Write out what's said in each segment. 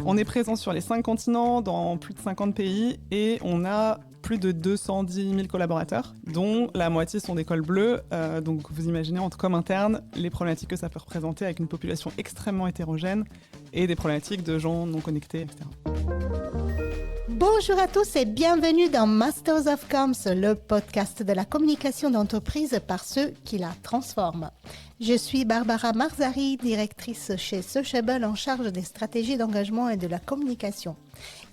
On est présent sur les 5 continents, dans plus de 50 pays, et on a plus de 210 000 collaborateurs, dont la moitié sont des cols bleus. Donc vous imaginez comme interne les problématiques que ça peut représenter avec une population extrêmement hétérogène et des problématiques de gens non connectés, etc. Bonjour à tous et bienvenue dans Masters of Comms, le podcast de la communication d'entreprise par ceux qui la transforment. Je suis Barbara Marzari, directrice chez Sociable en charge des stratégies d'engagement et de la communication.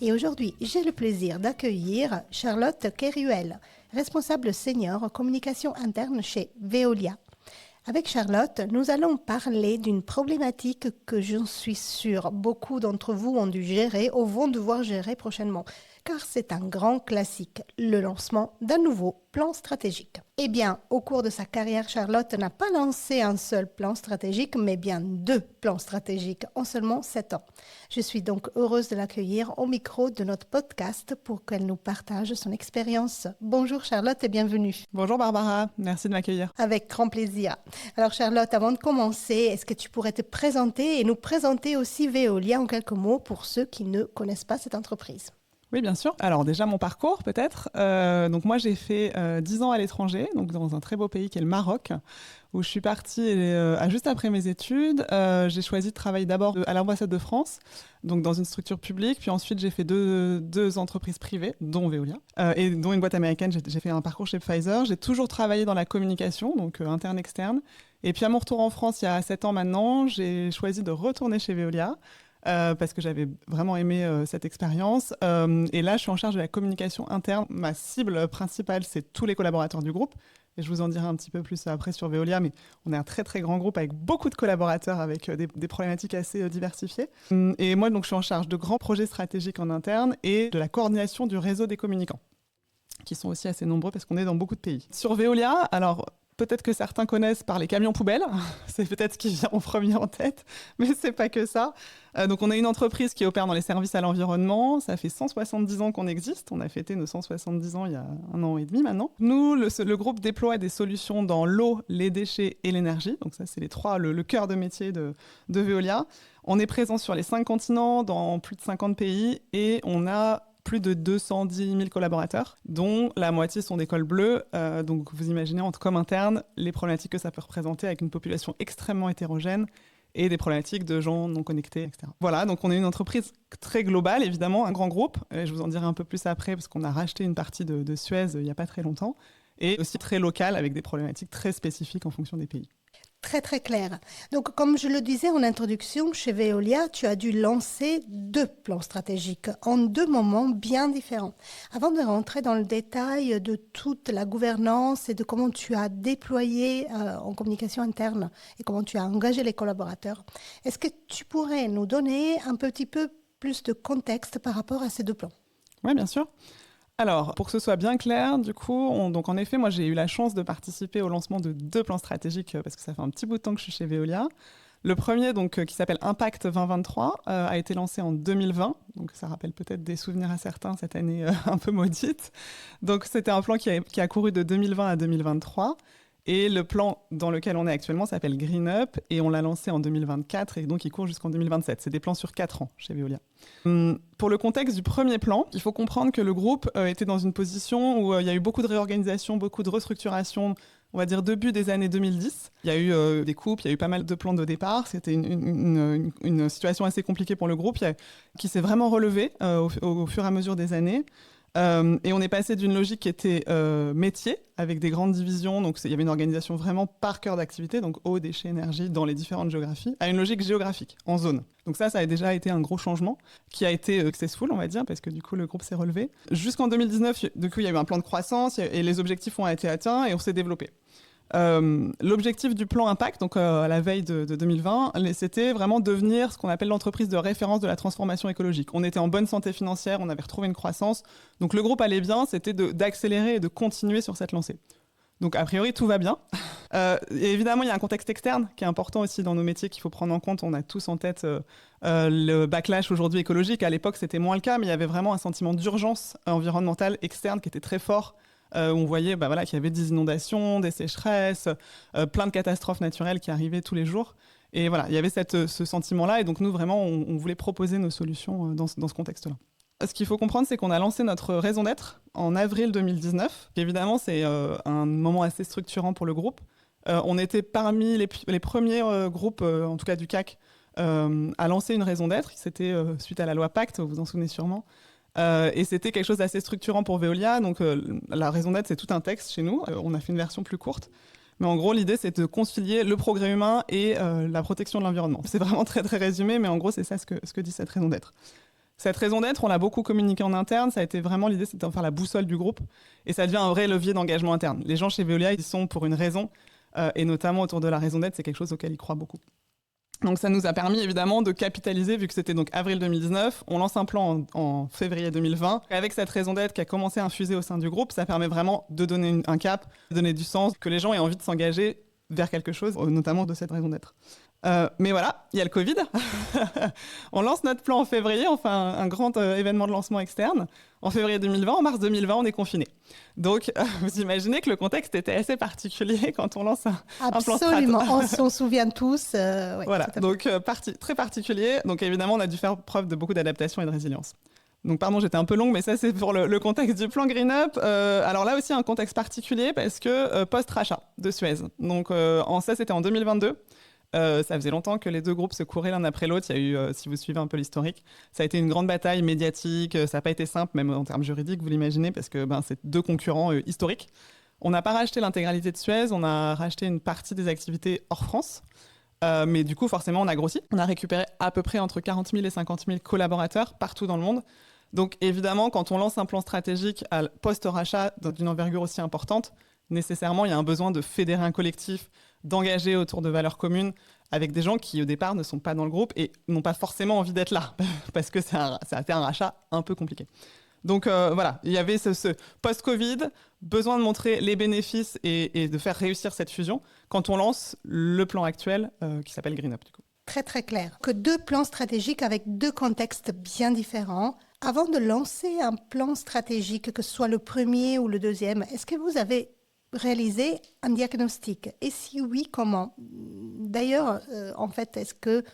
Et aujourd'hui, j'ai le plaisir d'accueillir Charlotte Keruel, responsable senior communication interne chez Veolia. Avec Charlotte, nous allons parler d'une problématique que j'en suis sûre beaucoup d'entre vous ont dû gérer ou vont devoir gérer prochainement, car c'est un grand classique, le lancement d'un nouveau plan stratégique. Eh bien, au cours de sa carrière, Charlotte n'a pas lancé un seul plan stratégique, mais bien 2 plans stratégiques en seulement 7 ans. Je suis donc heureuse de l'accueillir au micro de notre podcast pour qu'elle nous partage son expérience. Bonjour Charlotte et bienvenue. Bonjour Barbara, merci de m'accueillir. Avec grand plaisir. Alors Charlotte, avant de commencer, est-ce que tu pourrais te présenter et nous présenter aussi Veolia en quelques mots pour ceux qui ne connaissent pas cette entreprise ? Oui, bien sûr. Alors déjà, mon parcours peut-être. Donc moi, j'ai fait 10 ans à l'étranger, donc dans un très beau pays qui est le Maroc, où je suis partie juste après mes études. J'ai choisi de travailler d'abord à l'ambassade de France, donc dans une structure publique. Puis ensuite, j'ai fait deux entreprises privées, dont Veolia, et dont une boîte américaine. J'ai fait un parcours chez Pfizer. J'ai toujours travaillé dans la communication, donc interne-externe. Et puis à mon retour en France, il y a 7 ans maintenant, j'ai choisi de retourner chez Veolia. Parce que j'avais vraiment aimé cette expérience. Et là, je suis en charge de la communication interne. Ma cible principale, c'est tous les collaborateurs du groupe. Et je vous en dirai un petit peu plus après sur Veolia, mais on est un très très grand groupe avec beaucoup de collaborateurs, avec des problématiques assez diversifiées. Et moi, donc, je suis en charge de grands projets stratégiques en interne et de la coordination du réseau des communicants, qui sont aussi assez nombreux parce qu'on est dans beaucoup de pays. Sur Veolia, alors... Peut-être que certains connaissent par les camions poubelles, c'est peut-être ce qui vient en premier en tête, mais c'est pas que ça. Donc on est une entreprise qui opère dans les services à l'environnement, ça fait 170 ans qu'on existe, on a fêté nos 170 ans il y a 1 an et demi maintenant. Nous, le groupe déploie des solutions dans l'eau, les déchets et l'énergie, donc ça c'est les trois, le cœur de métier de Veolia. On est présent sur les 5 continents, dans plus de 50 pays, et on a plus de 210 000 collaborateurs, dont la moitié sont des cols bleus. Donc vous imaginez comme interne les problématiques que ça peut représenter avec une population extrêmement hétérogène et des problématiques de gens non connectés, etc. Voilà, donc on est une entreprise très globale, évidemment, un grand groupe. Et je vous en dirai un peu plus après, parce qu'on a racheté une partie de Suez il n'y a pas très longtemps, et aussi très local, avec des problématiques très spécifiques en fonction des pays. Très très clair. Donc comme je le disais en introduction, chez Veolia, tu as dû lancer 2 plans stratégiques en 2 moments bien différents. Avant de rentrer dans le détail de toute la gouvernance et de comment tu as déployé en communication interne et comment tu as engagé les collaborateurs, est-ce que tu pourrais nous donner un petit peu plus de contexte par rapport à ces 2 plans ? Oui, bien sûr. Alors, pour que ce soit bien clair, du coup, donc en effet, moi j'ai eu la chance de participer au lancement de 2 plans stratégiques parce que ça fait un petit bout de temps que je suis chez Veolia. Le premier, donc, qui s'appelle Impact 2023, a été lancé en 2020, donc ça rappelle peut-être des souvenirs à certains, cette année un peu maudite. Donc c'était un plan qui a couru de 2020 à 2023. Et le plan dans lequel on est actuellement s'appelle Green Up et on l'a lancé en 2024 et donc il court jusqu'en 2027. C'est des plans sur 4 ans chez Veolia. Pour le contexte du premier plan, il faut comprendre que le groupe était dans une position où il y a eu beaucoup de réorganisation, beaucoup de restructuration, on va dire début des années 2010. Il y a eu des coupes, il y a eu pas mal de plans de départ. C'était une situation assez compliquée pour le groupe qui s'est vraiment relevée au fur et à mesure des années. Et on est passé d'une logique qui était métier, avec des grandes divisions, donc il y avait une organisation vraiment par cœur d'activité, donc eau, déchets, énergie, dans les différentes géographies, à une logique géographique, en zone. Donc ça a déjà été un gros changement, qui a été successful, on va dire, parce que du coup, le groupe s'est relevé. Jusqu'en 2019, du coup, il y a eu un plan de croissance, et les objectifs ont été atteints, et on s'est développé. L'objectif du plan Impact, donc à la veille de 2020, c'était vraiment devenir ce qu'on appelle l'entreprise de référence de la transformation écologique. On était en bonne santé financière, on avait retrouvé une croissance, donc le groupe allait bien, c'était d'accélérer et de continuer sur cette lancée. Donc a priori tout va bien. Et évidemment il y a un contexte externe qui est important aussi dans nos métiers qu'il faut prendre en compte. On a tous en tête le backlash aujourd'hui écologique. À l'époque c'était moins le cas, mais il y avait vraiment un sentiment d'urgence environnementale externe qui était très fort. Où on voyait qu'il y avait des inondations, des sécheresses, plein de catastrophes naturelles qui arrivaient tous les jours. Et voilà, il y avait ce sentiment-là. Et donc, nous, vraiment, on voulait proposer nos solutions dans ce contexte-là. Ce qu'il faut comprendre, c'est qu'on a lancé notre raison d'être en avril 2019. Évidemment, c'est un moment assez structurant pour le groupe. On était parmi les premiers groupes, en tout cas du CAC, à lancer une raison d'être. C'était suite à la loi Pacte, vous vous en souvenez sûrement. Et c'était quelque chose d'assez structurant pour Veolia. Donc, la raison d'être, c'est tout un texte chez nous. On a fait une version plus courte. Mais en gros, l'idée, c'est de concilier le progrès humain et la protection de l'environnement. C'est vraiment très, très résumé, mais en gros, c'est ça ce que dit cette raison d'être. Cette raison d'être, on l'a beaucoup communiqué en interne. Ça a été vraiment l'idée, c'était d'en faire la boussole du groupe. Et ça devient un vrai levier d'engagement interne. Les gens chez Veolia, ils sont pour une raison. Et notamment autour de la raison d'être, c'est quelque chose auquel ils croient beaucoup. Donc ça nous a permis évidemment de capitaliser, vu que c'était donc avril 2019. On lance un plan en février 2020. Avec cette raison d'être qui a commencé à infuser au sein du groupe, ça permet vraiment de donner un cap, de donner du sens, que les gens aient envie de s'engager vers quelque chose, notamment de cette raison d'être. Mais voilà, il y a le Covid. On lance notre plan en février, on fait un grand événement de lancement externe. En février 2020, en mars 2020, on est confiné. Donc, vous imaginez que le contexte était assez particulier quand on lance un plan strat. Absolument, on s'en souvient tous. Ouais, voilà, donc très particulier. Donc évidemment, on a dû faire preuve de beaucoup d'adaptation et de résilience. Donc pardon, j'étais un peu longue, mais ça c'est pour le contexte du plan Green Up. Alors là aussi, un contexte particulier parce que post-rachat de Suez. Donc ça, c'était en 2022. Ça faisait longtemps que les deux groupes se couraient l'un après l'autre. Il y a eu, si vous suivez un peu l'historique, ça a été une grande bataille médiatique. Ça n'a pas été simple, même en termes juridiques, vous l'imaginez, parce que c'est deux concurrents historiques. On n'a pas racheté l'intégralité de Suez, on a racheté une partie des activités hors France. Mais du coup, forcément, on a grossi. On a récupéré à peu près entre 40 000 et 50 000 collaborateurs partout dans le monde. Donc évidemment, quand on lance un plan stratégique post-rachat d'une envergure aussi importante, nécessairement, il y a un besoin de fédérer un collectif, d'engager autour de valeurs communes avec des gens qui, au départ, ne sont pas dans le groupe et n'ont pas forcément envie d'être là, parce que ça a été un rachat un peu compliqué. Donc voilà, il y avait ce post-Covid, besoin de montrer les bénéfices et de faire réussir cette fusion quand on lance le plan actuel qui s'appelle Green Up, du coup. Très, très clair. Que deux plans stratégiques avec deux contextes bien différents. Avant de lancer un plan stratégique, que ce soit le premier ou le deuxième, est-ce que vous avez réalisé un diagnostic? Et si oui, comment? D'ailleurs, en fait, est-ce que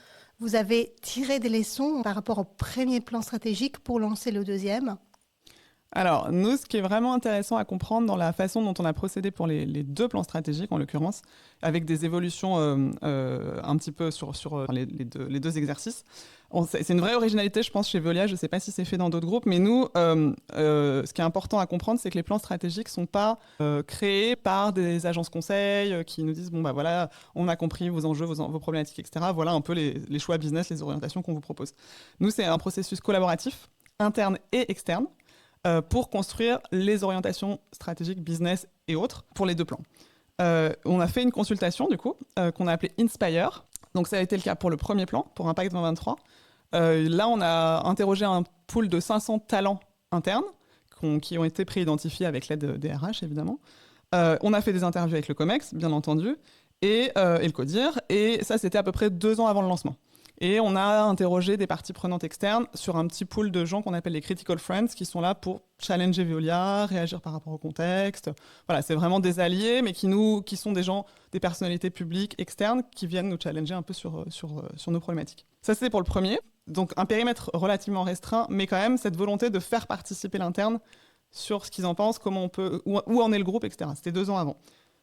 vous avez tiré des leçons par rapport au premier plan stratégique pour lancer le deuxième? Alors, nous, ce qui est vraiment intéressant à comprendre dans la façon dont on a procédé pour les deux plans stratégiques, en l'occurrence, avec des évolutions un petit peu sur les deux exercices, c'est une vraie originalité, je pense, chez Veolia. Je ne sais pas si c'est fait dans d'autres groupes, mais nous, ce qui est important à comprendre, c'est que les plans stratégiques ne sont pas créés par des agences conseils qui nous disent, bon, bah voilà, on a compris vos enjeux, vos problématiques, etc. Voilà un peu les choix business, les orientations qu'on vous propose. Nous, c'est un processus collaboratif, interne et externe, pour construire les orientations stratégiques, business et autres pour les deux plans. On a fait une consultation, du coup, qu'on a appelée Inspire. Donc, ça a été le cas pour le premier plan, pour Impact 2023. Là, on a interrogé un pool de 500 talents internes qui ont été pré-identifiés avec l'aide des RH, évidemment. On a fait des interviews avec le COMEX, bien entendu, et le CODIR. Et ça, c'était à peu près 2 ans avant le lancement. Et on a interrogé des parties prenantes externes sur un petit pool de gens qu'on appelle les Critical Friends, qui sont là pour challenger Veolia, réagir par rapport au contexte. Voilà, c'est vraiment des alliés, mais qui sont des gens, des personnalités publiques externes qui viennent nous challenger un peu sur nos problématiques. Ça, c'est pour le premier. Donc, un périmètre relativement restreint, mais quand même cette volonté de faire participer l'interne sur ce qu'ils en pensent, comment on peut, où en est le groupe, etc. C'était 2 ans avant.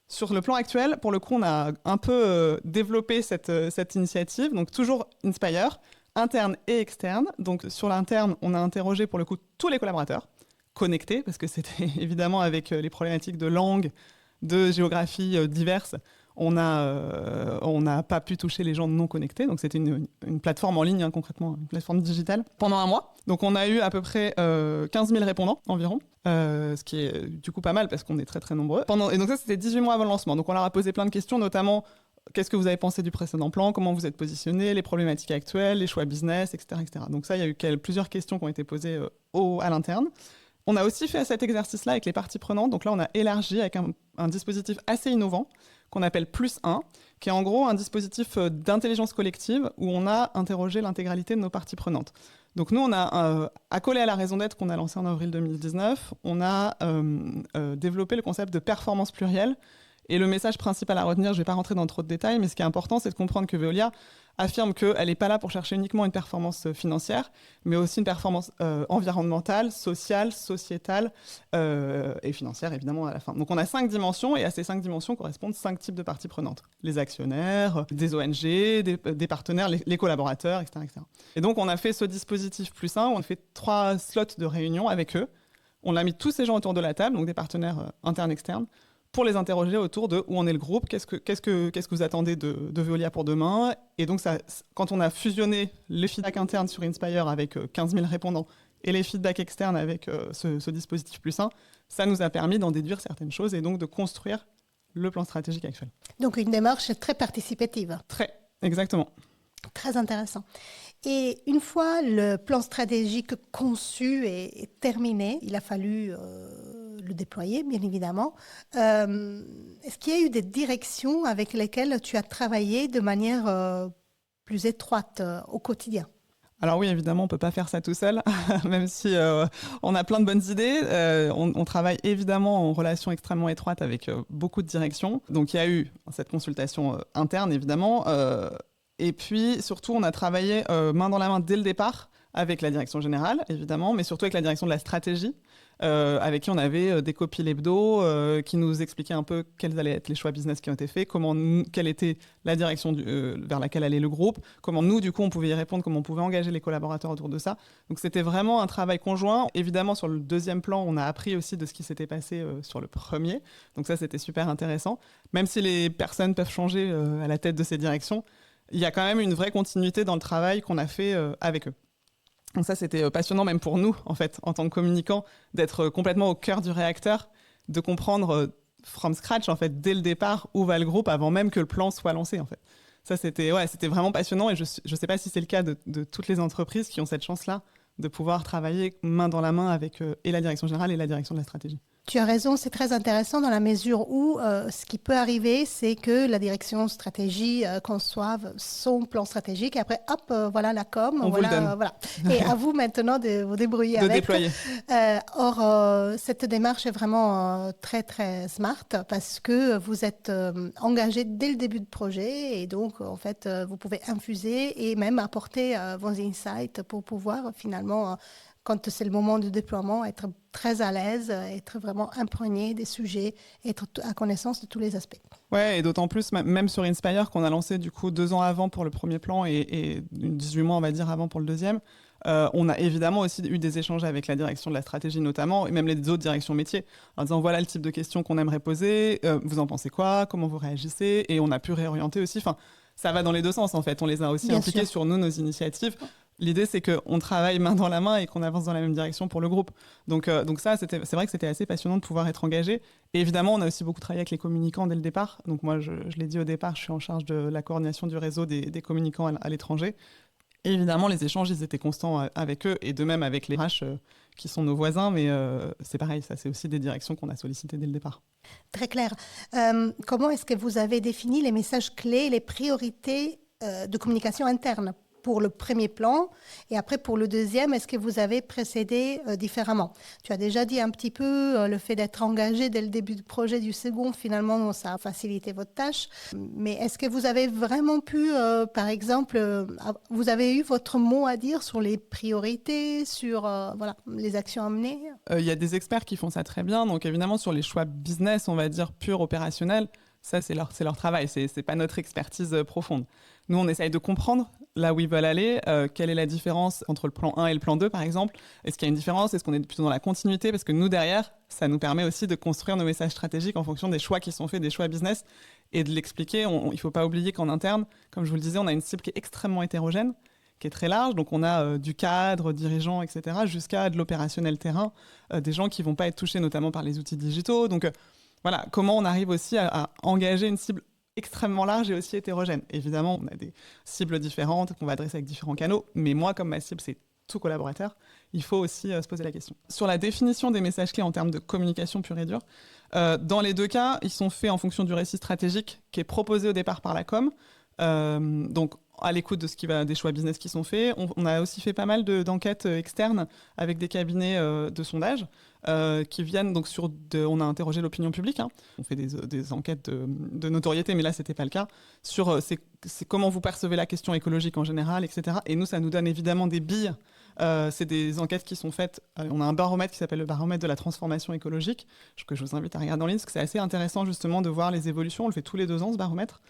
Sur le plan actuel, pour le coup, on a un peu développé cette initiative, donc toujours Inspire, interne et externe. Donc sur l'interne, on a interrogé pour le coup tous les collaborateurs connectés, parce que c'était évidemment avec les problématiques de langue, de géographie diverses, on n'a pas pu toucher les gens non connectés. Donc c'était une plateforme en ligne, concrètement, une plateforme digitale, pendant 1 mois. Donc on a eu à peu près 15 000 répondants environ. Ce qui est du coup pas mal parce qu'on est très très nombreux. Et donc ça, c'était 18 mois avant le lancement. Donc on leur a posé plein de questions, notamment qu'est-ce que vous avez pensé du précédent plan, comment vous êtes positionné, les problématiques actuelles, les choix business, etc. etc. Donc ça, il y a eu plusieurs questions qui ont été posées à l'interne. On a aussi fait cet exercice-là avec les parties prenantes. Donc là, on a élargi avec un dispositif assez innovant qu'on appelle Plus 1, qui est en gros un dispositif d'intelligence collective où on a interrogé l'intégralité de nos parties prenantes. Donc nous, on a accolé à la raison d'être qu'on a lancée en avril 2019, on a développé le concept de performance plurielle Et le message principal à retenir, je ne vais pas rentrer dans trop de détails, mais ce qui est important, c'est de comprendre que Veolia affirme qu'elle n'est pas là pour chercher uniquement une performance financière, mais aussi une performance environnementale, sociale, sociétale et financière, évidemment, à la fin. Donc on a 5 dimensions, et à ces 5 dimensions correspondent 5 types de parties prenantes. Les actionnaires, des ONG, des partenaires, les collaborateurs, etc., etc. Et donc on a fait ce dispositif plus 1, on a fait 3 slots de réunion avec eux. On a mis tous ces gens autour de la table, donc des partenaires internes, externes, pour les interroger autour de où en est le groupe, qu'est-ce que vous attendez de Veolia pour demain. Et donc, quand on a fusionné les feedbacks internes sur Inspire avec 15 000 répondants et les feedbacks externes avec ce dispositif plus 1, ça nous a permis d'en déduire certaines choses et donc de construire le plan stratégique actuel. Donc, une démarche très participative. Très, exactement. Très intéressant. Et une fois le plan stratégique conçu et terminé, il a fallu le déployer, bien évidemment. Est-ce qu'il y a eu des directions avec lesquelles tu as travaillé de manière plus étroite au quotidien ? Alors oui, évidemment, on ne peut pas faire ça tout seul, même si on a plein de bonnes idées. On travaille évidemment en relation extrêmement étroite avec beaucoup de directions. Donc il y a eu cette consultation interne, évidemment. Et puis, surtout, on a travaillé main dans la main dès le départ avec la direction générale, évidemment, mais surtout avec la direction de la stratégie, avec qui on avait des copies l'hebdo qui nous expliquaient un peu quels allaient être les choix business qui ont été faits, quelle était la direction vers laquelle allait le groupe, comment nous, du coup, on pouvait y répondre, comment on pouvait engager les collaborateurs autour de ça. Donc, c'était vraiment un travail conjoint. Évidemment, sur le deuxième plan, on a appris aussi de ce qui s'était passé sur le premier. Donc ça, c'était super intéressant. Même si les personnes peuvent changer à la tête de ces directions, il y a quand même une vraie continuité dans le travail qu'on a fait avec eux. Donc ça, c'était passionnant même pour nous, en fait, en tant que communicants, d'être complètement au cœur du réacteur, de comprendre from scratch, en fait, dès le départ, où va le groupe, avant même que le plan soit lancé, en fait. Ça, c'était vraiment passionnant, et je ne sais pas si c'est le cas de toutes les entreprises qui ont cette chance-là de pouvoir travailler main dans la main avec et la direction générale et la direction de la stratégie. Tu as raison, c'est très intéressant dans la mesure où ce qui peut arriver, c'est que la direction stratégie conçoive son plan stratégique et après, hop, voilà la com. On voilà, vous le donne. Voilà. Et à vous maintenant de vous débrouiller de avec. Déployer. Or, cette démarche est vraiment très, très smart parce que vous êtes engagé dès le début de projet et donc, en fait, vous pouvez infuser et même apporter vos insights pour pouvoir finalement... quand c'est le moment du déploiement, être très à l'aise, être vraiment imprégné des sujets, être à connaissance de tous les aspects. Ouais, et d'autant plus, même sur Inspire, qu'on a lancé du coup 2 ans avant pour le premier plan et 18 mois, on va dire, avant pour le deuxième, on a évidemment aussi eu des échanges avec la direction de la stratégie notamment, et même les autres directions métiers, en disant voilà le type de questions qu'on aimerait poser, vous en pensez quoi, comment vous réagissez, et on a pu réorienter aussi. Enfin, ça va dans les deux sens en fait, on les a aussi impliqués sur nos initiatives. L'idée, c'est qu'on travaille main dans la main et qu'on avance dans la même direction pour le groupe. Donc ça, c'est vrai que c'était assez passionnant de pouvoir être engagé. Et évidemment, on a aussi beaucoup travaillé avec les communicants dès le départ. Donc moi, je l'ai dit au départ, je suis en charge de la coordination du réseau des communicants à l'étranger. Et évidemment, les échanges, ils étaient constants avec eux et de même avec les RH qui sont nos voisins. Mais c'est pareil, ça, c'est aussi des directions qu'on a sollicitées dès le départ. Très clair. Comment est-ce que vous avez défini les messages clés, les priorités de communication interne pour le premier plan et après pour le deuxième, est-ce que vous avez précédé différemment? Tu as déjà dit un petit peu le fait d'être engagé dès le début du projet du second, finalement ça a facilité votre tâche, mais est-ce que vous avez vraiment pu, par exemple, vous avez eu votre mot à dire sur les priorités, sur voilà, les actions à mener? Il y a des experts qui font ça très bien, donc évidemment sur les choix business, on va dire pur opérationnel, ça c'est leur travail, c'est pas notre expertise profonde. Nous, on essaye de comprendre là où ils veulent aller, quelle est la différence entre le plan 1 et le plan 2, par exemple. Est-ce qu'il y a une différence? Est-ce qu'on est plutôt dans la continuité? Parce que nous, derrière, ça nous permet aussi de construire nos messages stratégiques en fonction des choix qui sont faits, des choix business, et de l'expliquer. Il ne faut pas oublier qu'en interne, comme je vous le disais, on a une cible qui est extrêmement hétérogène, qui est très large. Donc, on a du cadre, dirigeant, etc., jusqu'à de l'opérationnel terrain, des gens qui ne vont pas être touchés notamment par les outils digitaux. Donc, voilà, comment on arrive aussi à engager une cible extrêmement large et aussi hétérogène. Évidemment, on a des cibles différentes qu'on va adresser avec différents canaux, mais moi, comme ma cible, c'est tout collaborateur, il faut aussi se poser la question. Sur la définition des messages clés en termes de communication pure et dure, dans les deux cas, ils sont faits en fonction du récit stratégique qui est proposé au départ par la com. Donc, à l'écoute des choix business qui sont faits. On a aussi fait pas mal d'enquêtes externes avec des cabinets de sondage qui viennent donc on a interrogé l'opinion publique. Hein. On fait des enquêtes de notoriété, mais là c'était pas le cas. Sur c'est comment vous percevez la question écologique en général, etc. Et nous, ça nous donne évidemment des billes. C'est des enquêtes qui sont faites. On a un baromètre qui s'appelle le baromètre de la transformation écologique, que je vous invite à regarder en ligne, parce que c'est assez intéressant justement de voir les évolutions. On le fait tous les 2 ans, ce baromètre.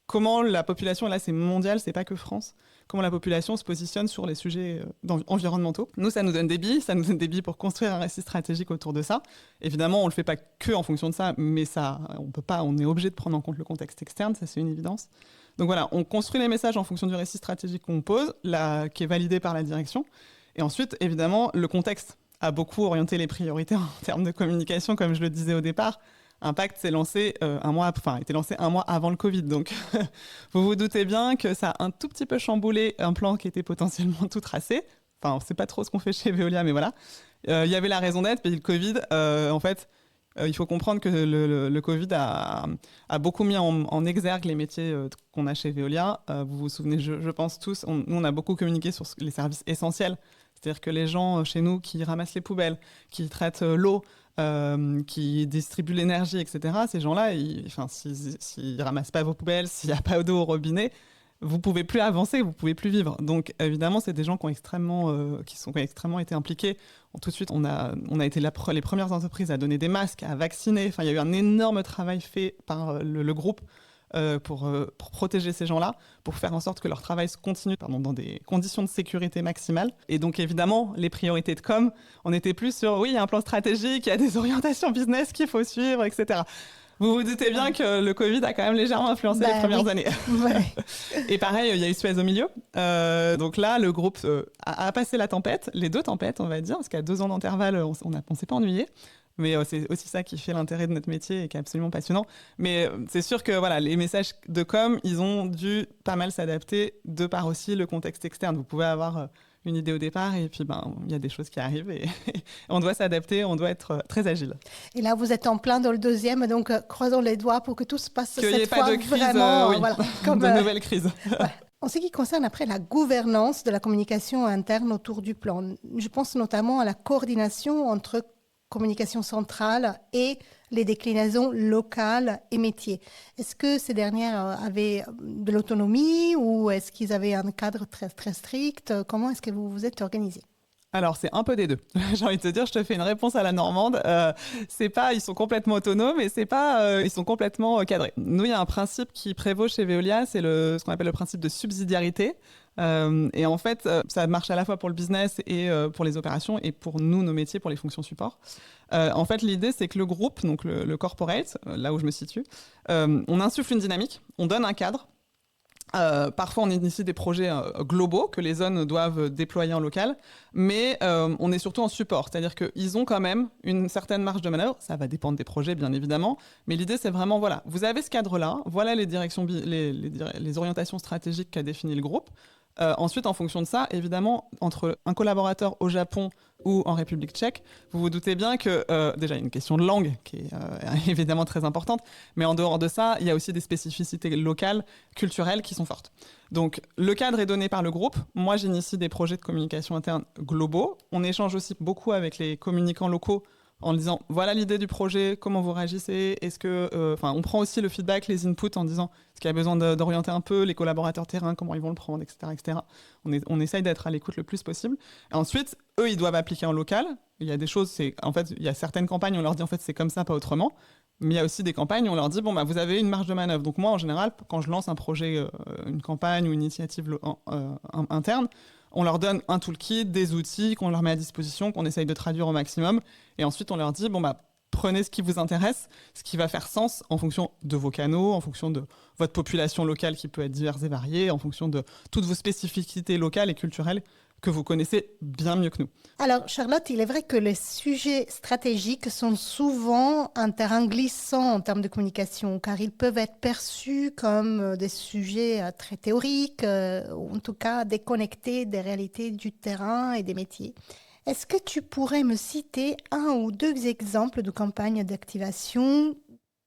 Comment la population, et là c'est mondial, c'est pas que France, comment la population se positionne sur les sujets environnementaux. Nous, ça nous donne des billes pour construire un récit stratégique autour de ça. Évidemment, on le fait pas que en fonction de ça, mais on est obligé de prendre en compte le contexte externe, ça c'est une évidence. Donc voilà, on construit les messages en fonction du récit stratégique qu'on pose, qui est validé par la direction. Et ensuite, évidemment, le contexte a beaucoup orienté les priorités en termes de communication, comme je le disais au départ. Impact s'est lancé a été lancé 1 mois avant le Covid. Donc, vous vous doutez bien que ça a un tout petit peu chamboulé un plan qui était potentiellement tout tracé. Enfin, on ne sait pas trop ce qu'on fait chez Veolia, mais voilà. Il y avait la raison d'être, puis le Covid, en fait, il faut comprendre que le Covid a beaucoup mis en exergue les métiers qu'on a chez Veolia. Vous vous souvenez, je pense tous, nous, on a beaucoup communiqué sur les services essentiels. C'est-à-dire que les gens chez nous qui ramassent les poubelles, qui traitent l'eau, qui distribuent l'énergie, etc., ces gens-là, s'ils ne ramassent pas vos poubelles, s'il n'y a pas d'eau au robinet, vous ne pouvez plus avancer, vous ne pouvez plus vivre. Donc évidemment, c'est des gens qui ont extrêmement été impliqués. Tout de suite, on a été les premières entreprises à donner des masques, à vacciner. Enfin, il y a eu un énorme travail fait par le groupe pour protéger ces gens-là, pour faire en sorte que leur travail se continue dans des conditions de sécurité maximales. Et donc évidemment, les priorités de com, on était plus sur, oui, il y a un plan stratégique, il y a des orientations business qu'il faut suivre, etc. Vous vous doutez bien que le Covid a quand même légèrement influencé les premières années. Ouais. Et pareil, il y a eu Suez au milieu. Donc là, le groupe a passé la tempête, les 2 tempêtes, on va dire, parce qu'à 2 ans d'intervalle, on ne s'est pas ennuyé. Mais c'est aussi ça qui fait l'intérêt de notre métier et qui est absolument passionnant. Mais c'est sûr que voilà, les messages de com, ils ont dû pas mal s'adapter de par aussi le contexte externe. Vous pouvez avoir une idée au départ et puis il y a des choses qui arrivent et on doit s'adapter, on doit être très agile. Et là, vous êtes en plein dans le 2e, donc croisons les doigts pour que tout se passe cette fois. Qu'il n'y ait pas de crise, vraiment, voilà, comme, de nouvelles crises. Ouais. En ce qui concerne après la gouvernance de la communication interne autour du plan, je pense notamment à la coordination entre communication centrale et les déclinaisons locales et métiers. Est-ce que ces dernières avaient de l'autonomie ou est-ce qu'ils avaient un cadre très, très strict? Comment est-ce que vous vous êtes organisé? Alors, c'est un peu des deux. J'ai envie de te dire, je te fais une réponse à la normande. Ils sont complètement autonomes et ils sont complètement cadrés. Nous, il y a un principe qui prévaut chez Veolia, c'est ce qu'on appelle le principe de subsidiarité. Et en fait, ça marche à la fois pour le business et pour les opérations et pour nous, nos métiers, pour les fonctions support. En fait, l'idée, c'est que le groupe, donc le corporate, là où je me situe, on insuffle une dynamique, on donne un cadre. Parfois, on initie des projets globaux que les zones doivent déployer en local, mais on est surtout en support, c'est-à-dire qu'ils ont quand même une certaine marge de manœuvre. Ça va dépendre des projets, bien évidemment, mais l'idée, c'est vraiment, voilà, vous avez ce cadre-là, voilà les directions, les orientations stratégiques qu'a défini le groupe. Ensuite, en fonction de ça, évidemment, entre un collaborateur au Japon ou en République tchèque, vous vous doutez bien que déjà, il y a une question de langue qui est évidemment très importante, mais en dehors de ça, il y a aussi des spécificités locales, culturelles qui sont fortes. Donc, le cadre est donné par le groupe. Moi, j'initie des projets de communication interne globaux. On échange aussi beaucoup avec les communicants locaux en disant voilà l'idée du projet, comment vous réagissez, est-ce que, on prend aussi le feedback, les inputs en disant est-ce qu'il y a besoin d'orienter un peu les collaborateurs terrain, comment ils vont le prendre, etc., etc. On essaye d'être à l'écoute le plus possible. Et ensuite, eux, ils doivent appliquer en local. Il y a des choses, il y a certaines campagnes, on leur dit en fait c'est comme ça, pas autrement. Mais il y a aussi des campagnes où on leur dit vous avez une marge de manœuvre. Donc moi, en général, quand je lance un projet, une campagne ou une initiative interne, on leur donne un toolkit, des outils qu'on leur met à disposition, qu'on essaye de traduire au maximum. Et ensuite, on leur dit, prenez ce qui vous intéresse, ce qui va faire sens en fonction de vos canaux, en fonction de votre population locale qui peut être diverse et variée, en fonction de toutes vos spécificités locales et culturelles que vous connaissez bien mieux que nous. Alors, Charlotte, il est vrai que les sujets stratégiques sont souvent un terrain glissant en termes de communication, car ils peuvent être perçus comme des sujets très théoriques, ou en tout cas déconnectés des réalités du terrain et des métiers. Est-ce que tu pourrais me citer 1 ou 2 exemples de campagnes d'activation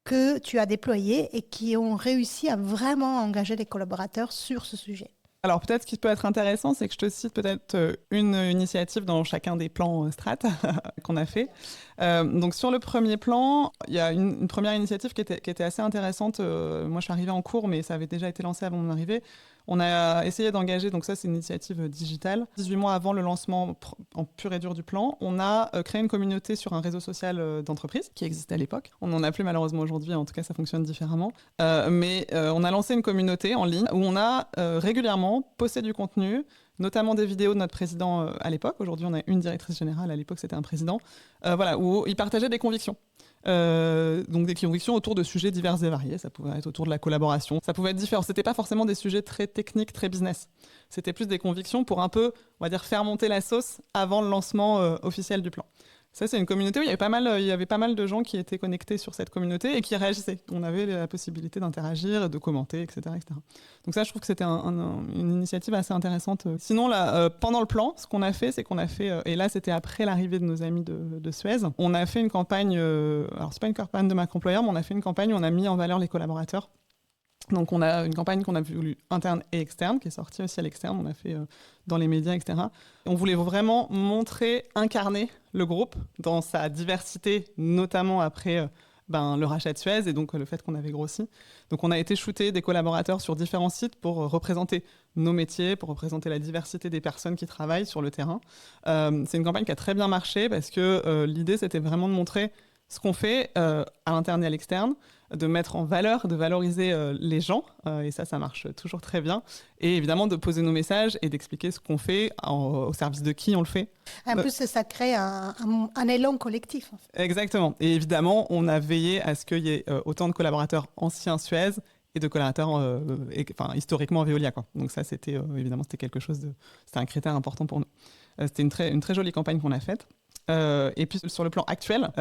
que tu as déployées et qui ont réussi à vraiment engager les collaborateurs sur ce sujet ? Alors peut-être ce qui peut être intéressant, c'est que je te cite peut-être une initiative dans chacun des plans strat qu'on a fait. Donc sur le premier plan, il y a une première initiative qui était assez intéressante. Moi je suis arrivée en cours, mais ça avait déjà été lancé avant mon arrivée. On a essayé d'engager, donc ça c'est une initiative digitale. 18 mois avant le lancement en pur et dur du plan, on a créé une communauté sur un réseau social d'entreprise qui existait à l'époque. On n'en a plus malheureusement aujourd'hui, en tout cas ça fonctionne différemment. Mais on a lancé une communauté en ligne où on a régulièrement posté du contenu, notamment des vidéos de notre président à l'époque. Aujourd'hui on a une directrice générale, à l'époque c'était un président, voilà, où il partageait des convictions. Donc des convictions autour de sujets divers et variés. Ça pouvait être autour de la collaboration, ça pouvait être différent. C'était pas forcément des sujets très techniques, très business. C'était plus des convictions pour un peu, on va dire, faire monter la sauce avant le lancement officiel du plan. Ça, c'est une communauté où il y avait pas mal de gens qui étaient connectés sur cette communauté et qui réagissaient. On avait la possibilité d'interagir, de commenter, etc., etc. Donc ça, je trouve que c'était une initiative assez intéressante. Sinon, là, pendant le plan, ce qu'on a fait, c'est qu'on a fait, et là, c'était après l'arrivée de nos amis de Suez, on a fait une campagne, alors c'est pas une campagne de marque employeur, mais on a fait une campagne où on a mis en valeur les collaborateurs. Donc on a une campagne qu'on a voulu interne et externe, qui est sortie aussi à l'externe, on a fait dans les médias, etc. On voulait vraiment montrer, incarner le groupe dans sa diversité, notamment après le rachat de Suez et donc le fait qu'on avait grossi. Donc on a été shooter des collaborateurs sur différents sites pour représenter nos métiers, pour représenter la diversité des personnes qui travaillent sur le terrain. C'est une campagne qui a très bien marché parce que l'idée c'était vraiment de montrer ce qu'on fait à l'interne et à l'externe, de mettre en valeur, de valoriser les gens, et ça marche toujours très bien, et évidemment de poser nos messages et d'expliquer ce qu'on fait, au service de qui on le fait. En plus, ça crée un élan collectif. En fait. Exactement, et évidemment, on a veillé à ce qu'il y ait autant de collaborateurs anciens Suez et de collaborateurs historiquement Veolia, quoi. Donc ça, c'était évidemment, c'était un critère important pour nous. C'était une très jolie campagne qu'on a faite. Et puis sur le plan actuel,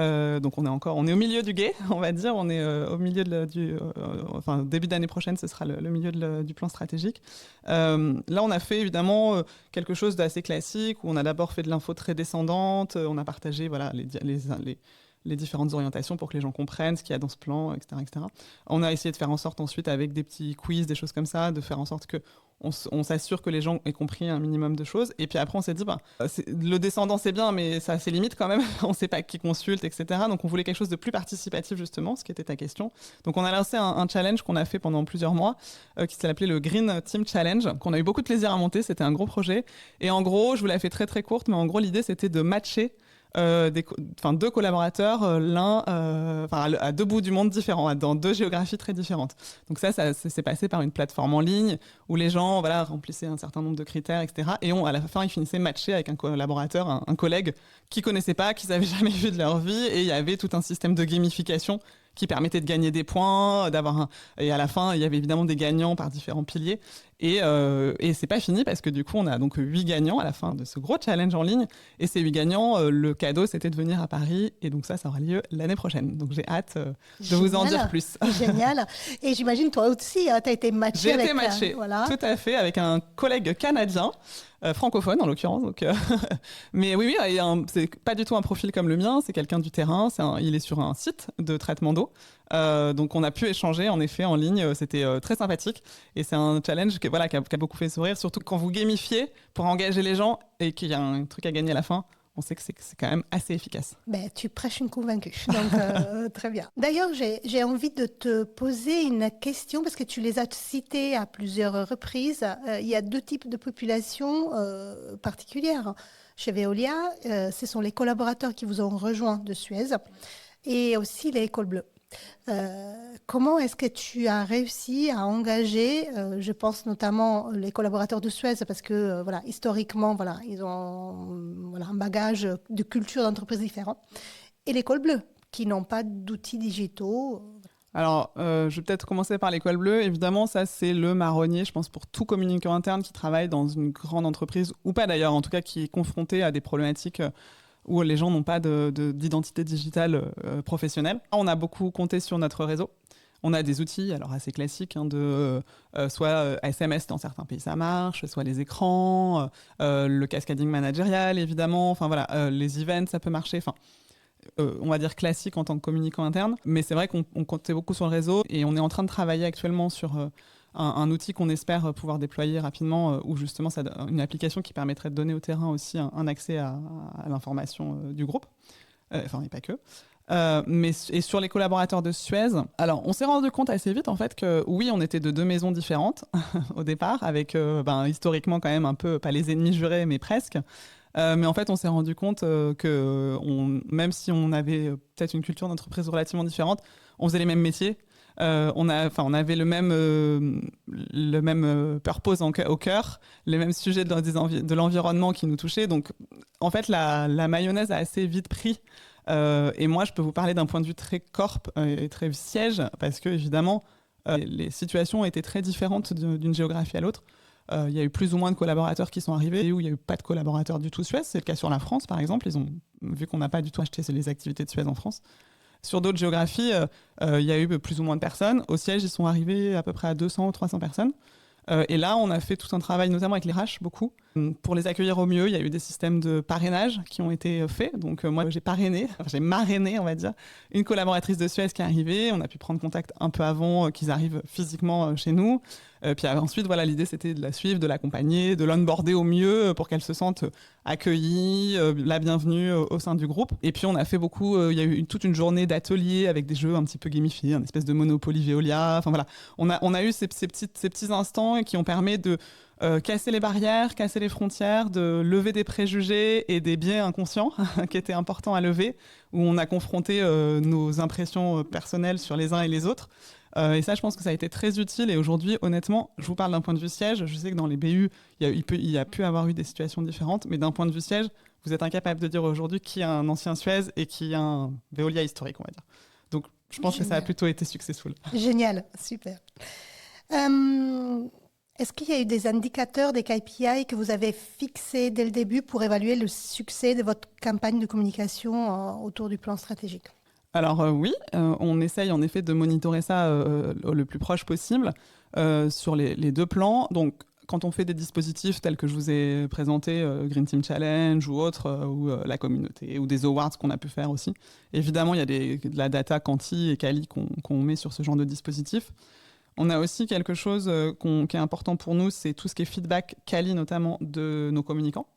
donc on est au milieu du gué, on va dire, on est au milieu début d'année prochaine, ce sera le milieu du plan stratégique. Là, on a fait évidemment quelque chose d'assez classique où on a d'abord fait de l'info très descendante, on a partagé les différentes orientations pour que les gens comprennent ce qu'il y a dans ce plan, etc., etc. On a essayé de faire en sorte ensuite, avec des petits quiz, des choses comme ça, de faire en sorte qu'on s'assure que les gens aient compris un minimum de choses. Et puis après, on s'est dit, le descendant, c'est bien, mais ça a ses limites quand même. On ne sait pas qui consulte, etc. Donc on voulait quelque chose de plus participatif, justement, ce qui était ta question. Donc on a lancé un challenge qu'on a fait pendant plusieurs mois, qui s'est appelé le Green Team Challenge, qu'on a eu beaucoup de plaisir à monter. C'était un gros projet. Et en gros, je vous l'ai fait très très courte, mais en gros, l'idée, c'était de matcher deux collaborateurs, à deux bouts du monde différents, dans deux géographies très différentes. Donc ça s'est passé par une plateforme en ligne où les gens remplissaient un certain nombre de critères, etc. Et à la fin, ils finissaient matchés avec un collaborateur, un collègue qu'ils ne connaissaient pas, qu'ils n'avaient jamais vu de leur vie. Et il y avait tout un système de gamification qui permettait de gagner des points, et à la fin, il y avait évidemment des gagnants par différents piliers. Et c'est pas fini parce que du coup, on a donc 8 gagnants à la fin de ce gros challenge en ligne. Et ces 8 gagnants, le cadeau, c'était de venir à Paris. Et donc ça aura lieu l'année prochaine. Donc j'ai hâte de vous en dire plus. Génial. Et j'imagine toi aussi, tu as été matché. J'ai été matché, voilà. Tout à fait, avec un collègue canadien. Francophone en l'occurrence, donc, mais oui, c'est pas du tout un profil comme le mien, c'est quelqu'un du terrain, il est sur un site de traitement d'eau, donc on a pu échanger en effet en ligne, c'était très sympathique et c'est un challenge qui a beaucoup fait sourire, surtout quand vous gamifiez pour engager les gens et qu'il y a un truc à gagner à la fin. On sait que c'est quand même assez efficace. Ben, tu prêches une convaincue, donc très bien. D'ailleurs, j'ai envie de te poser une question, parce que tu les as cités à plusieurs reprises. Il y a deux types de populations particulières. Chez Veolia, ce sont les collaborateurs qui vous ont rejoint de Suez, et aussi les écoles bleues. Comment est-ce que tu as réussi à engager, je pense notamment les collaborateurs de Suez, parce que historiquement, ils ont un bagage de culture d'entreprise différent, et l'école bleue, qui n'ont pas d'outils digitaux. Alors, je vais peut-être commencer par l'école bleue. Évidemment, ça, c'est le marronnier, je pense, pour tout communicant interne qui travaille dans une grande entreprise, ou pas d'ailleurs, en tout cas, qui est confronté à des problématiques où les gens n'ont pas d'identité digitale professionnelle. On a beaucoup compté sur notre réseau. On a des outils alors assez classiques, soit SMS, dans certains pays ça marche, soit les écrans, le cascading managérial évidemment, les events ça peut marcher, on va dire classique en tant que communicant interne. Mais c'est vrai qu'on comptait beaucoup sur le réseau et on est en train de travailler actuellement sur un outil qu'on espère pouvoir déployer rapidement, ou justement une application qui permettrait de donner au terrain aussi un accès à l'information du groupe. Enfin, et pas que. Et sur les collaborateurs de Suez, alors on s'est rendu compte assez vite en fait que oui, on était de 2 maisons différentes au départ, avec historiquement quand même un peu, pas les ennemis jurés, mais presque. Mais en fait, on s'est rendu compte que même si on avait peut-être une culture d'entreprise relativement différente, on faisait les mêmes métiers. On avait le même purpose au cœur, les mêmes sujets de l'environnement qui nous touchaient. Donc, en fait, la mayonnaise a assez vite pris. Et moi, je peux vous parler d'un point de vue très corp et très siège, parce que évidemment, les situations étaient très différentes d'une géographie à l'autre. Il y a eu plus ou moins de collaborateurs qui sont arrivés, où il n'y a eu pas de collaborateurs du tout Suez. C'est le cas sur la France, par exemple. Ils ont vu qu'on n'a pas du tout acheté les activités de Suez en France. Sur d'autres géographies, il y a eu plus ou moins de personnes. Au siège, ils sont arrivés à peu près à 200 ou 300 personnes. Et là, on a fait tout un travail, notamment avec les RH, beaucoup, pour les accueillir au mieux. Il y a eu des systèmes de parrainage qui ont été faits. Donc moi, j'ai marrainé, on va dire, une collaboratrice de Suez qui est arrivée. On a pu prendre contact un peu avant qu'ils arrivent physiquement chez nous. Puis ensuite, voilà, l'idée, c'était de la suivre, de l'accompagner, de l'onboarder au mieux pour qu'elle se sente accueillie, la bienvenue au sein du groupe. Et puis, on a fait beaucoup, il y a eu toute une journée d'ateliers avec des jeux un petit peu gamifiés, une espèce de Monopoly Veolia. Enfin voilà, on a eu ces petits instants qui ont permis de casser les barrières, casser les frontières, de lever des préjugés et des biais inconscients qui étaient importants à lever, où on a confronté nos impressions personnelles sur les uns et les autres. Et ça, je pense que ça a été très utile. Et aujourd'hui, honnêtement, je vous parle d'un point de vue siège. Je sais que dans les BU, il y a pu avoir eu des situations différentes. Mais d'un point de vue siège, vous êtes incapable de dire aujourd'hui qui a un ancien Suez et qui a un Veolia historique, on va dire. Donc, je pense que ça a plutôt été successful. Génial, super. Est-ce qu'il y a eu des indicateurs, des KPI que vous avez fixés dès le début pour évaluer le succès de votre campagne de communication autour du plan stratégique ? Alors oui, on essaye en effet de monitorer ça le plus proche possible sur les 2 plans. Donc, quand on fait des dispositifs tels que je vous ai présenté, Green Team Challenge ou autres, ou la communauté, ou des awards qu'on a pu faire aussi, évidemment, il y a de la data quanti et quali qu'on met sur ce genre de dispositif. On a aussi quelque chose qui est important pour nous, c'est tout ce qui est feedback quali, notamment de nos communicants.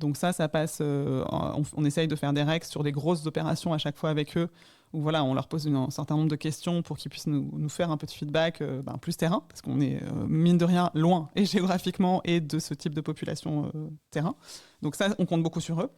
Donc ça passe, on essaye de faire des recs sur des grosses opérations à chaque fois avec eux, où voilà, on leur pose un certain nombre de questions pour qu'ils puissent nous faire un peu de feedback plus terrain, parce qu'on est mine de rien loin, et géographiquement, et de ce type de population terrain. Donc ça, on compte beaucoup sur eux.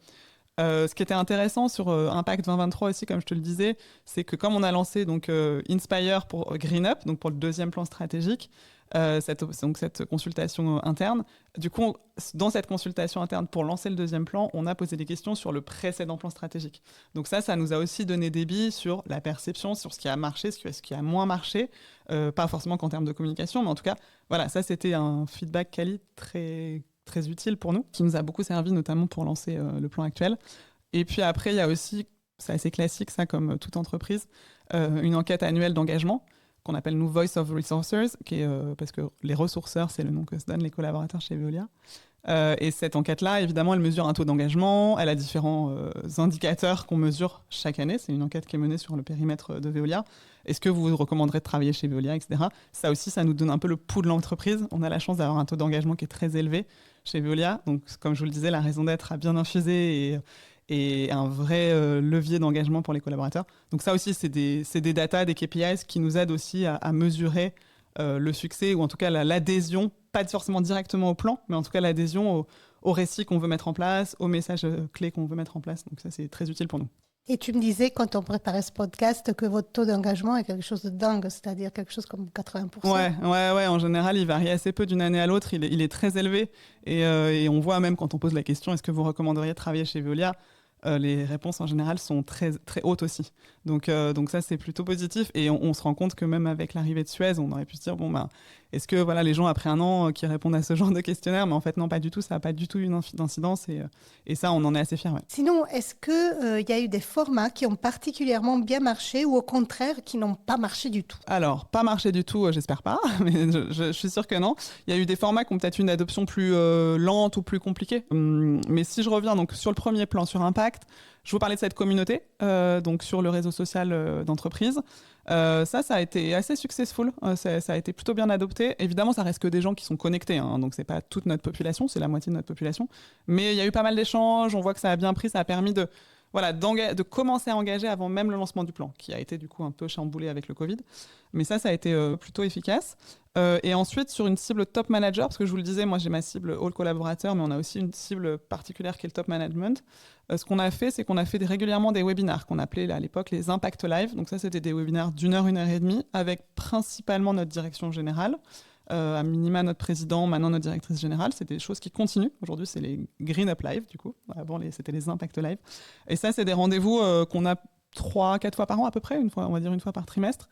Ce qui était intéressant sur Impact 2023 aussi, comme je te le disais, c'est que comme on a lancé donc, Inspire pour Green Up, donc pour le 2e plan stratégique, cette consultation interne. Du coup, dans cette consultation interne, pour lancer le 2e plan, on a posé des questions sur le précédent plan stratégique. Donc ça nous a aussi donné des billes sur la perception, sur ce qui a marché, ce qui a moins marché, pas forcément qu'en termes de communication, mais en tout cas, voilà, ça c'était un feedback quali très, très utile pour nous, qui nous a beaucoup servi notamment pour lancer le plan actuel. Et puis après, il y a aussi, c'est assez classique ça comme toute entreprise, une enquête annuelle d'engagement, qu'on appelle nous Voice of Resourcers, qui est, parce que les ressourceurs, c'est le nom que se donnent les collaborateurs chez Veolia. Et cette enquête-là, évidemment, elle mesure un taux d'engagement, elle a différents indicateurs qu'on mesure chaque année. C'est une enquête qui est menée sur le périmètre de Veolia. Est-ce que vous recommanderez de travailler chez Veolia, etc. Ça aussi, ça nous donne un peu le pouls de l'entreprise. On a la chance d'avoir un taux d'engagement qui est très élevé chez Veolia. Donc, comme je vous le disais, la raison d'être a bien infusé et un vrai levier d'engagement pour les collaborateurs. Donc ça aussi, c'est des data, des KPIs qui nous aident aussi à mesurer le succès, ou en tout cas l'adhésion, pas forcément directement au plan, mais en tout cas l'adhésion au récit qu'on veut mettre en place, aux messages clés qu'on veut mettre en place. Donc ça, c'est très utile pour nous. Et tu me disais, quand on préparait ce podcast, que votre taux d'engagement est quelque chose de dingue, c'est-à-dire quelque chose comme 80%. Ouais, en général, il varie assez peu d'une année à l'autre. Il est très élevé. Et on voit même quand on pose la question, est-ce que vous recommanderiez de travailler chez Veolia ? Les réponses en général sont très, très hautes aussi. Donc ça, c'est plutôt positif. Et on se rend compte que même avec l'arrivée de Suez, on aurait pu se dire, est-ce que voilà, les gens, après un an, qui répondent à ce genre de questionnaire, mais en fait, non, pas du tout. Ça n'a pas du tout eu d'incidence. Et ça, on en est assez fiers. Ouais. Sinon, est-ce qu'il y a eu des formats qui ont particulièrement bien marché ou au contraire, qui n'ont pas marché du tout ? Alors, pas marché du tout, j'espère pas, mais je suis sûre que non. Il y a eu des formats qui ont peut-être une adoption plus lente ou plus compliquée. Mais si je reviens donc sur le premier plan, sur Impact, impact. Je vous parlais de cette communauté, donc sur le réseau social d'entreprise. Ça a été assez successful, ça a été plutôt bien adopté. Évidemment, ça reste que des gens qui sont connectés, hein, donc c'est pas toute notre population, c'est la moitié de notre population. Mais il y a eu pas mal d'échanges, on voit que ça a bien pris, ça a permis de commencer à engager avant même le lancement du plan, qui a été du coup un peu chamboulé avec le Covid. Mais ça a été plutôt efficace. Et ensuite, sur une cible top manager, parce que je vous le disais, moi j'ai ma cible all collaborateurs, mais on a aussi une cible particulière qui est le top management. Ce qu'on a fait, c'est qu'on a fait régulièrement des webinaires qu'on appelait à l'époque les Impact Live. Donc ça, c'était des webinaires d'1 heure, 1 heure et demie, avec principalement notre direction générale, à minima notre président, maintenant notre directrice générale. C'est des choses qui continuent. Aujourd'hui, c'est les Green Up Live, du coup. Avant, c'était les Impact Live. Et ça, c'est des rendez-vous qu'on a 3-4 fois par an à peu près, on va dire une fois par trimestre.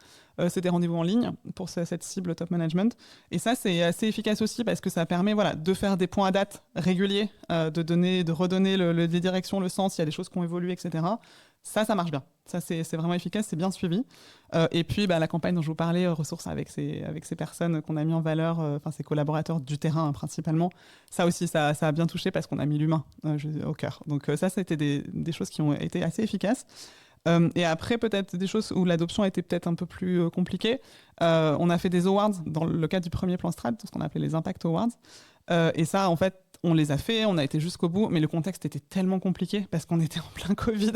C'est des rendez-vous en ligne pour cette cible top management. Et ça, c'est assez efficace aussi parce que ça permet de faire des points à date réguliers, de redonner les directions, le sens, il y a des choses qui ont évolué, etc. Ça marche bien. Ça, c'est vraiment efficace, c'est bien suivi. Et puis, la campagne dont je vous parlais, ressources avec ces personnes qu'on a mis en valeur, ces collaborateurs du terrain principalement, ça aussi, ça a bien touché parce qu'on a mis l'humain au cœur. Donc ça, c'était des choses qui ont été assez efficaces. Et après, peut-être des choses où l'adoption était peut-être un peu plus compliquée. On a fait des awards dans le cadre du premier plan Strat, ce qu'on appelait les Impact Awards. Et ça, en fait, on les a fait, on a été jusqu'au bout, mais le contexte était tellement compliqué parce qu'on était en plein Covid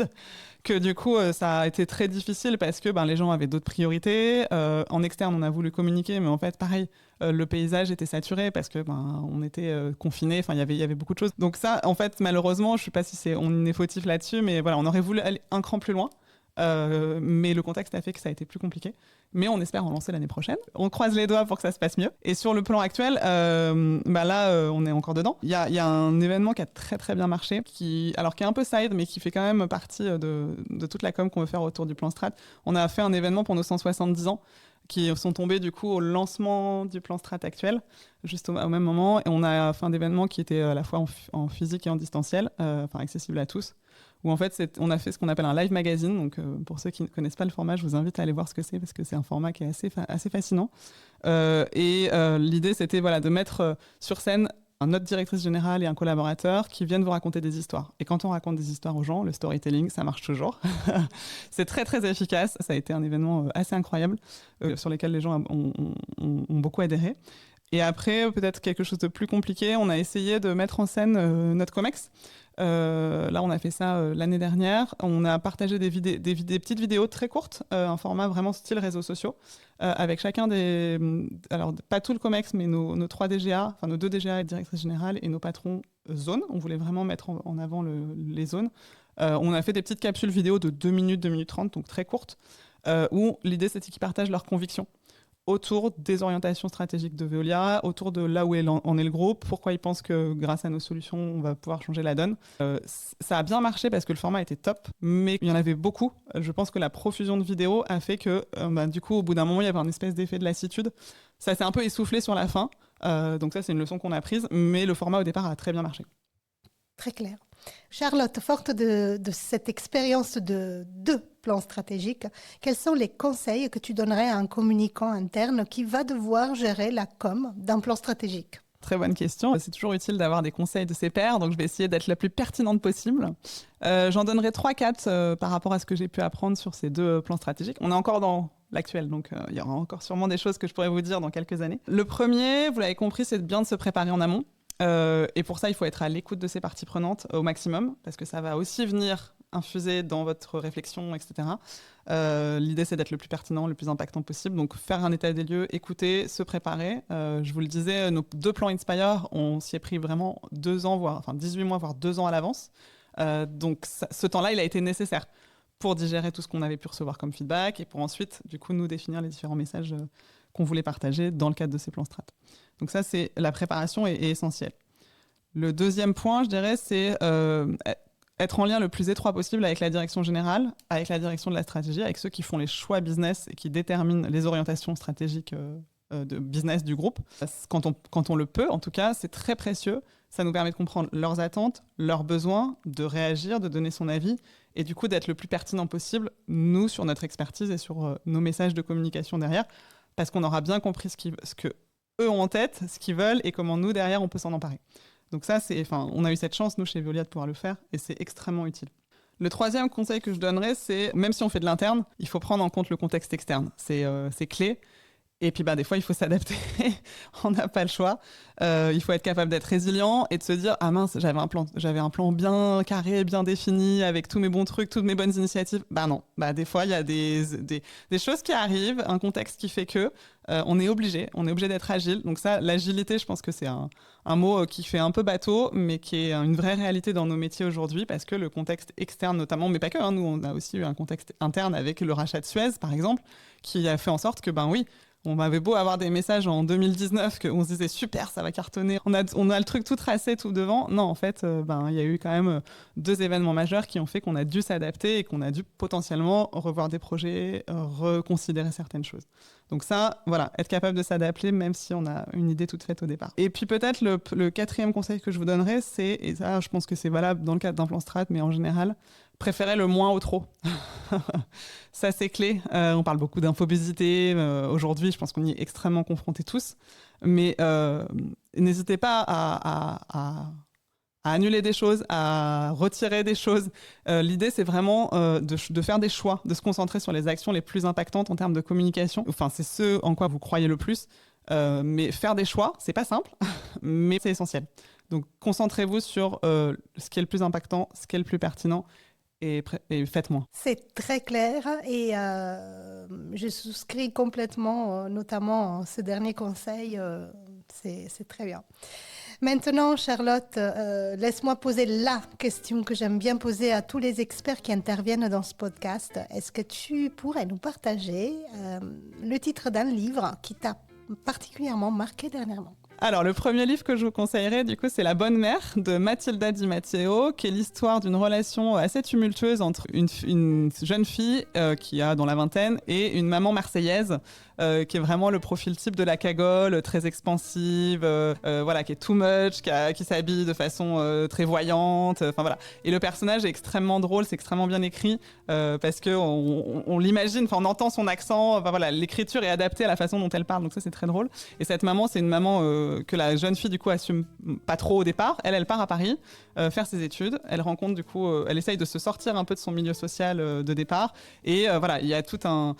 que du coup, ça a été très difficile parce que les gens avaient d'autres priorités. En externe, on a voulu communiquer, mais en fait, pareil, le paysage était saturé parce que on était confinés. Enfin, il y avait beaucoup de choses. Donc ça, en fait, malheureusement, je ne sais pas si on est fautif là-dessus, mais voilà, on aurait voulu aller un cran plus loin. Mais le contexte a fait que ça a été plus compliqué. Mais on espère en lancer l'année prochaine. On croise les doigts pour que ça se passe mieux. Et sur le plan actuel, là, on est encore dedans. Il y a un événement qui a très très bien marché, qui est un peu side, mais qui fait quand même partie de toute la com qu'on veut faire autour du plan Strat. On a fait un événement pour nos 170 ans qui sont tombés du coup au lancement du plan Strat actuel, juste au même moment. Et on a fait un événement qui était à la fois en physique et en distanciel, accessible à tous. Où en fait, on a fait ce qu'on appelle un live magazine. Donc, pour ceux qui ne connaissent pas le format, je vous invite à aller voir ce que c'est parce que c'est un format qui est assez fascinant. L'idée, c'était de mettre sur scène notre directrice générale et un collaborateur qui viennent vous raconter des histoires. Et quand on raconte des histoires aux gens, le storytelling, ça marche toujours. C'est très, très efficace. Ça a été un événement assez incroyable sur lequel les gens ont beaucoup adhéré. Et après, peut-être quelque chose de plus compliqué, on a essayé de mettre en scène notre COMEX. Là, on a fait ça l'année dernière. On a partagé des petites vidéos très courtes, un format vraiment style réseaux sociaux, avec chacun alors pas tout le COMEX, mais nos 3 DGA, nos 2 DGA et directrice générale et nos patrons zones. On voulait vraiment mettre en avant les zones. On a fait des petites capsules vidéo de 2 minutes, 2 minutes 30, donc très courtes, où l'idée c'était qu'ils partagent leurs convictions autour des orientations stratégiques de Veolia, autour de là où en est le groupe, pourquoi ils pensent que grâce à nos solutions, on va pouvoir changer la donne. Ça a bien marché parce que le format était top, mais il y en avait beaucoup. Je pense que la profusion de vidéos a fait que, du coup, au bout d'un moment, il y avait un espèce d'effet de lassitude. Ça s'est un peu essoufflé sur la fin, donc ça, c'est une leçon qu'on a prise, mais le format, au départ, a très bien marché. Très clair. Charlotte, forte de cette expérience de 2 plans stratégiques, quels sont les conseils que tu donnerais à un communicant interne qui va devoir gérer la com d'un plan stratégique ? Très bonne question. C'est toujours utile d'avoir des conseils de ses pairs, donc je vais essayer d'être la plus pertinente possible. J'en donnerai 3-4 par rapport à ce que j'ai pu apprendre sur ces 2 plans stratégiques. On est encore dans l'actuel, donc il y aura encore sûrement des choses que je pourrais vous dire dans quelques années. Le premier, vous l'avez compris, c'est bien de se préparer en amont. Et pour ça, il faut être à l'écoute de ces parties prenantes au maximum, parce que ça va aussi venir infuser dans votre réflexion, etc. L'idée, c'est d'être le plus pertinent, le plus impactant possible. Donc, faire un état des lieux, écouter, se préparer. Je vous le disais, nos 2 plans Inspire, on s'y est pris vraiment 18 mois, voire 2 ans à l'avance. Donc, ce temps-là, il a été nécessaire pour digérer tout ce qu'on avait pu recevoir comme feedback et pour ensuite, du coup, nous définir les différents messages qu'on voulait partager dans le cadre de ces plans strat. Donc ça, c'est la préparation est essentielle. Le deuxième point, je dirais, c'est être en lien le plus étroit possible avec la direction générale, avec la direction de la stratégie, avec ceux qui font les choix business et qui déterminent les orientations stratégiques de business du groupe. Quand on le peut, en tout cas, c'est très précieux. Ça nous permet de comprendre leurs attentes, leurs besoins, de réagir, de donner son avis et du coup d'être le plus pertinent possible, nous, sur notre expertise et sur nos messages de communication derrière, parce qu'on aura bien compris ce que eux ont en tête, ce qu'ils veulent et comment nous, derrière, on peut s'en emparer. Donc ça, on a eu cette chance, nous, chez Veolia, de pouvoir le faire et c'est extrêmement utile. Le troisième conseil que je donnerais, c'est, même si on fait de l'interne, il faut prendre en compte le contexte externe. C'est clé. Et puis, des fois, il faut s'adapter. On n'a pas le choix. Il faut être capable d'être résilient et de se dire « Ah mince, j'avais un plan bien carré, bien défini, avec tous mes bons trucs, toutes mes bonnes initiatives. » Non. Des fois, il y a des choses qui arrivent, un contexte qui fait que on est obligé d'être agile. Donc ça, l'agilité, je pense que c'est un mot qui fait un peu bateau, mais qui est une vraie réalité dans nos métiers aujourd'hui, parce que le contexte externe notamment, mais pas que, nous, on a aussi eu un contexte interne avec le rachat de Suez, par exemple, qui a fait en sorte que, oui, on avait beau avoir des messages en 2019 qu'on se disait super, ça va cartonner, on a le truc tout tracé, tout devant. Non, en fait, il y a eu quand même 2 événements majeurs qui ont fait qu'on a dû s'adapter et qu'on a dû potentiellement revoir des projets, reconsidérer certaines choses. Donc ça, voilà, être capable de s'adapter même si on a une idée toute faite au départ. Et puis peut-être le 4e conseil que je vous donnerais, c'est, et ça je pense que c'est valable dans le cadre d'un plan strat, mais en général, préférer le moins au trop. Ça, c'est clé. On parle beaucoup d'infobésité. Aujourd'hui, je pense qu'on y est extrêmement confrontés tous. Mais n'hésitez pas à annuler des choses, à retirer des choses. L'idée, c'est vraiment de faire des choix, de se concentrer sur les actions les plus impactantes en termes de communication. Enfin, c'est ce en quoi vous croyez le plus. Mais faire des choix, c'est pas simple, mais c'est essentiel. Donc, concentrez-vous sur ce qui est le plus impactant, ce qui est le plus pertinent, et faites moins. C'est très clair et je souscris complètement, notamment ce dernier conseil, c'est très bien. Maintenant, Charlotte, laisse-moi poser la question que j'aime bien poser à tous les experts qui interviennent dans ce podcast. Est-ce que tu pourrais nous partager le titre d'un livre qui t'a particulièrement marqué dernièrement ? Alors, le premier livre que je vous conseillerais, du coup, c'est La Bonne Mère de Matilda Di Matteo, qui est l'histoire d'une relation assez tumultueuse entre une jeune fille qui a dans la vingtaine et une maman marseillaise qui est vraiment le profil type de la cagole, très expansive, qui est too much, qui s'habille de façon très voyante. Enfin voilà. Et le personnage est extrêmement drôle, c'est extrêmement bien écrit parce que on l'imagine, on entend son accent. L'écriture est adaptée à la façon dont elle parle, donc ça c'est très drôle. Et cette maman, c'est une maman que la jeune fille du coup assume pas trop au départ. Elle part à Paris faire ses études. Elle rencontre du coup, elle essaye de se sortir un peu de son milieu social de départ. Et il y a tout un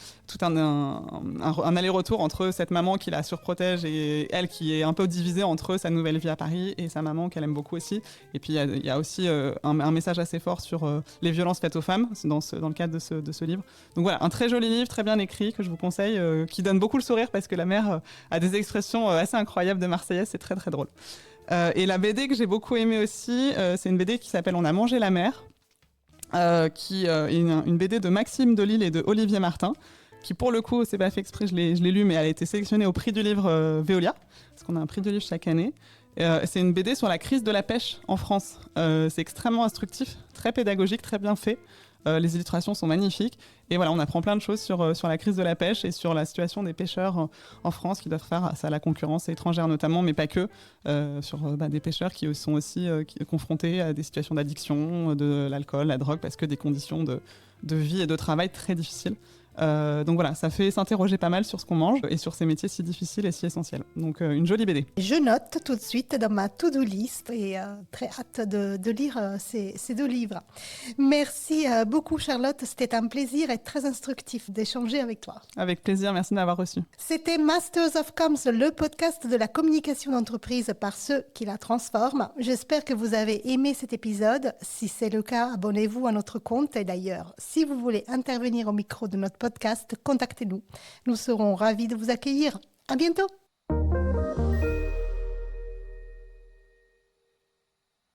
aller-retour entre cette maman qui la surprotège et elle qui est un peu divisée entre sa nouvelle vie à Paris et sa maman qu'elle aime beaucoup aussi. Et puis il y a aussi un message assez fort sur les violences faites aux femmes dans le cadre de ce livre. Donc voilà, un très joli livre, très bien écrit que je vous conseille, qui donne beaucoup le sourire parce que la mère a des expressions assez incroyables de Marseillaise, c'est très très drôle. Et la BD que j'ai beaucoup aimée aussi, c'est une BD qui s'appelle On a mangé la mer, qui est une BD de Maxime Delisle et de Olivier Martin, qui pour le coup, c'est pas fait exprès, je l'ai lu, mais elle a été sélectionnée au prix du livre Veolia, parce qu'on a un prix du livre chaque année. C'est une BD sur la crise de la pêche en France. C'est extrêmement instructif, très pédagogique, très bien fait. Les illustrations sont magnifiques. Et voilà, on apprend plein de choses sur la crise de la pêche et sur la situation des pêcheurs en France qui doivent faire face à la concurrence étrangère notamment, mais pas que, sur des pêcheurs qui sont aussi confrontés à des situations d'addiction, de l'alcool, la drogue, parce que des conditions de vie et de travail très difficiles. Donc voilà, ça fait s'interroger pas mal sur ce qu'on mange et sur ces métiers si difficiles et si essentiels. Donc une jolie BD. Je note tout de suite dans ma to-do list et très hâte de lire ces 2 livres. Merci beaucoup Charlotte, c'était un plaisir et très instructif d'échanger avec toi. Avec plaisir, merci de m'avoir reçu. C'était Masters of Comms, le podcast de la communication d'entreprise par ceux qui la transforment. J'espère que vous avez aimé cet épisode. Si c'est le cas, abonnez-vous à notre compte. Et d'ailleurs, si vous voulez intervenir au micro de notre podcast, contactez-nous. Nous serons ravis de vous accueillir. À bientôt.